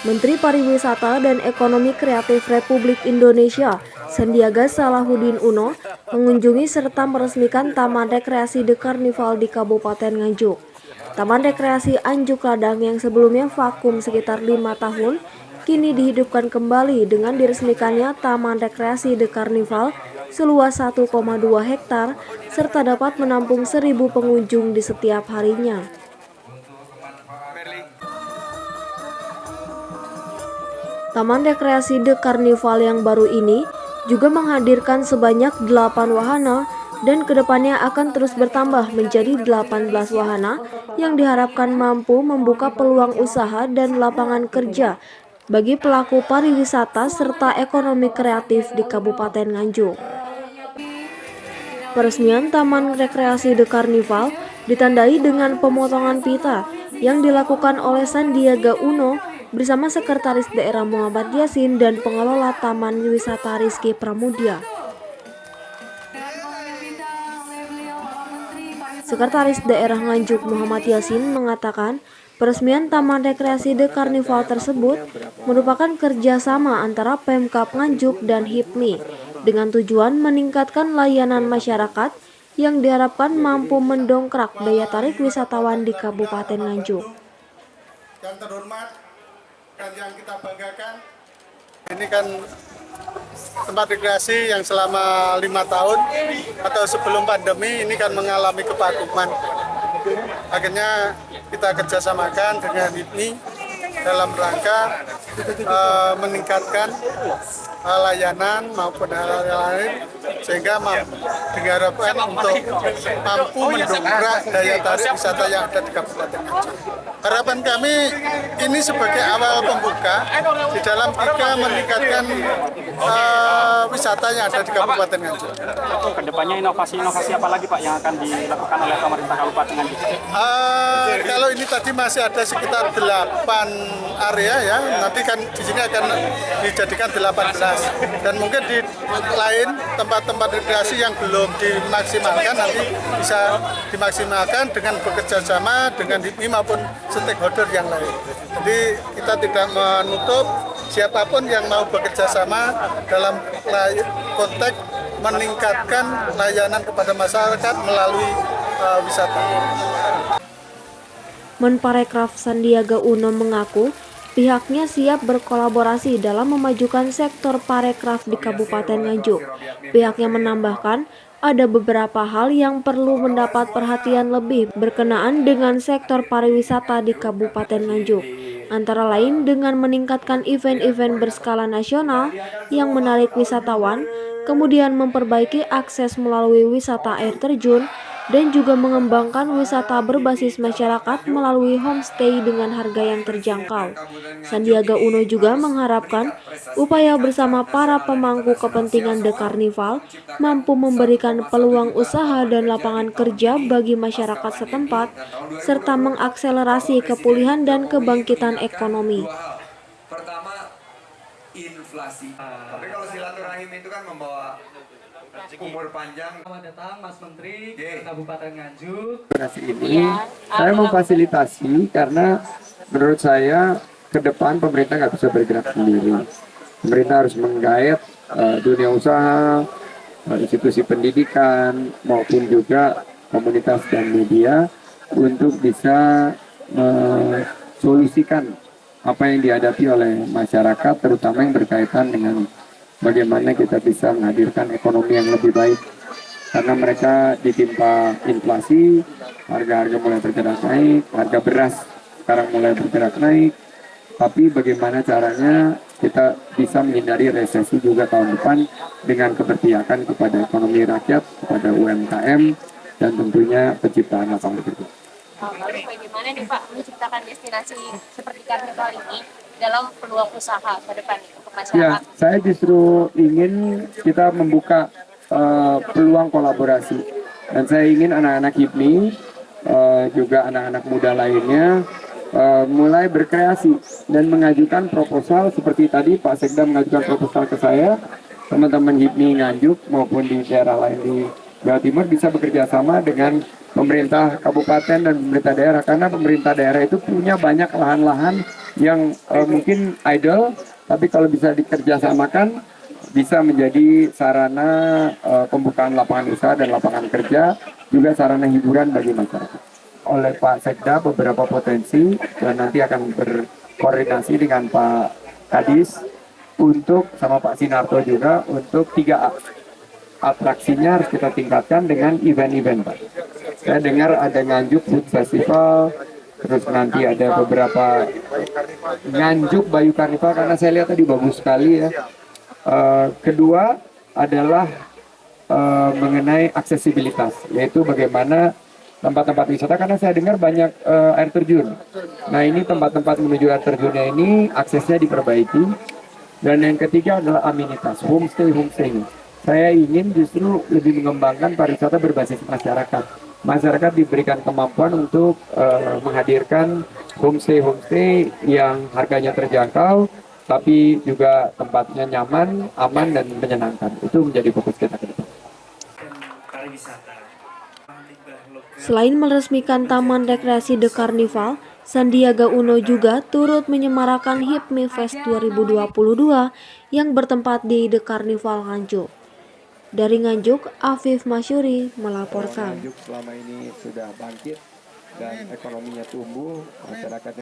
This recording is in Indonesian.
Menteri Pariwisata dan Ekonomi Kreatif Republik Indonesia, Sandiaga Salahuddin Uno, mengunjungi serta meresmikan Taman Rekreasi The Carnival di Kabupaten Nganjuk. Taman Rekreasi Anjuk Ladang yang sebelumnya vakum sekitar 5 tahun, kini dihidupkan kembali dengan diresmikannya Taman Rekreasi The Carnival seluas 1,2 hektar, serta dapat menampung 1.000 pengunjung di setiap harinya. Taman Rekreasi The Carnival yang baru ini juga menghadirkan sebanyak 8 wahana dan kedepannya akan terus bertambah menjadi 18 wahana yang diharapkan mampu membuka peluang usaha dan lapangan kerja bagi pelaku pariwisata serta ekonomi kreatif di Kabupaten Nganjuk. Peresmian Taman Rekreasi The Carnival ditandai dengan pemotongan pita yang dilakukan oleh Sandiaga Uno bersama Sekretaris Daerah Muhammad Yasin dan Pengelola Taman Wisata Rizky Pramudia. Sekretaris Daerah Nganjuk Muhammad Yasin mengatakan peresmian Taman Rekreasi The Carnival tersebut merupakan kerjasama antara Pemkab Nganjuk dan HIPMI dengan tujuan meningkatkan layanan masyarakat yang diharapkan mampu mendongkrak daya tarik wisatawan di Kabupaten Nganjuk. Yang terhormat dan yang kita banggakan, ini kan tempat rekreasi yang selama 5 tahun atau sebelum pandemi ini kan mengalami kevakuman. Akhirnya kita kerjasamakan dengan HIPMI dalam rangka meningkatkan layanan maupun hal-hal lain sehingga diharapkan untuk mampu mendongkrak daya tarik wisata yang ada di Kabupaten Nganjuk. Harapan kami ini sebagai awal pembuka di dalam kita meningkatkan wisata yang ada di Kabupaten Nganjuk. Kedepannya inovasi-inovasi apa lagi Pak yang akan dilakukan oleh pemerintah Kabupaten Nganjuk? Kalau ini tadi masih ada sekitar 8 area ya, nanti kan di sini akan dijadikan 18 dan mungkin di lain tempat-tempat rekreasi yang belum dimaksimalkan nanti bisa dimaksimalkan dengan bekerja sama dengan HIPMI maupun stakeholder yang lain. Jadi kita tidak menutup siapapun yang mau bekerja sama dalam konteks meningkatkan layanan kepada masyarakat melalui wisata. Menparekraf Sandiaga Uno mengaku pihaknya siap berkolaborasi dalam memajukan sektor parekraf di Kabupaten Nganjuk. Pihaknya menambahkan ada beberapa hal yang perlu mendapat perhatian lebih berkenaan dengan sektor pariwisata di Kabupaten Nganjuk. Antara lain dengan meningkatkan event-event berskala nasional yang menarik wisatawan, kemudian memperbaiki akses melalui wisata air terjun, dan juga mengembangkan wisata berbasis masyarakat melalui homestay dengan harga yang terjangkau. Sandiaga Uno juga mengharapkan upaya bersama para pemangku kepentingan The Carnival mampu memberikan peluang usaha dan lapangan kerja bagi masyarakat setempat, serta mengakselerasi kepulihan dan kebangkitan ekonomi. Pertama, inflasi. Tapi kalau silaturahim itu kan membawa umur panjang. Selamat datang Mas Menteri ke Kabupaten Nganjuk. Ini saya memfasilitasi karena menurut saya ke depan pemerintah nggak bisa bergerak sendiri. Pemerintah harus menggait dunia usaha, institusi pendidikan maupun juga komunitas dan media untuk bisa mensolusikan apa yang dihadapi oleh masyarakat, terutama yang berkaitan dengan bagaimana kita bisa menghadirkan ekonomi yang lebih baik. Karena mereka ditimpa inflasi, harga-harga mulai bergerak naik, harga beras sekarang mulai bergerak naik. Tapi bagaimana caranya kita bisa menghindari resesi juga tahun depan dengan keberpihakan kepada ekonomi rakyat, kepada UMKM, dan tentunya penciptaan lapangan kerja. Lalu bagaimana nih Pak menciptakan destinasi seperti Carnival ini dalam peluang usaha ke depan untuk masyarakat? Ya, saya justru ingin kita membuka peluang kolaborasi, dan saya ingin anak-anak HIPMI juga anak-anak muda lainnya mulai berkreasi dan mengajukan proposal seperti tadi Pak Sekda mengajukan proposal ke saya. Teman-teman HIPMI Nganjuk maupun di daerah lain di Jawa Timur bisa bekerja sama dengan pemerintah kabupaten dan pemerintah daerah, karena pemerintah daerah itu punya banyak lahan-lahan yang mungkin idle, tapi kalau bisa dikerjasamakan bisa menjadi sarana pembukaan lapangan usaha dan lapangan kerja, juga sarana hiburan bagi masyarakat. Oleh Pak Sekda beberapa potensi, dan nanti akan berkoordinasi dengan Pak Kadis untuk sama Pak Sinarto juga untuk 3A. Atraksinya harus kita tingkatkan dengan event-event, Pak. Saya dengar ada Nganjuk Food Festival, terus nanti ada beberapa Nganjuk Bayu Carnival, karena saya lihat tadi bagus sekali ya. Kedua adalah mengenai aksesibilitas, yaitu bagaimana tempat-tempat wisata, karena saya dengar banyak air terjun. Nah, ini tempat-tempat menuju air terjunnya ini aksesnya diperbaiki. Dan yang ketiga adalah amenitas, homestay. Saya ingin justru lebih mengembangkan pariwisata berbasis masyarakat. Masyarakat diberikan kemampuan untuk menghadirkan homestay yang harganya terjangkau, tapi juga tempatnya nyaman, aman, dan menyenangkan. Itu menjadi fokus kita ke depan. Selain meresmikan Taman Rekreasi The Carnival, Sandiaga Uno juga turut menyemarakan HIPMI Fest 2022 yang bertempat di The Carnival Nganjuk. Dari Nganjuk, Afif Masyuri melaporkan. Nganjuk selama ini sudah bangkit dan ekonominya tumbuh, masyarakatnya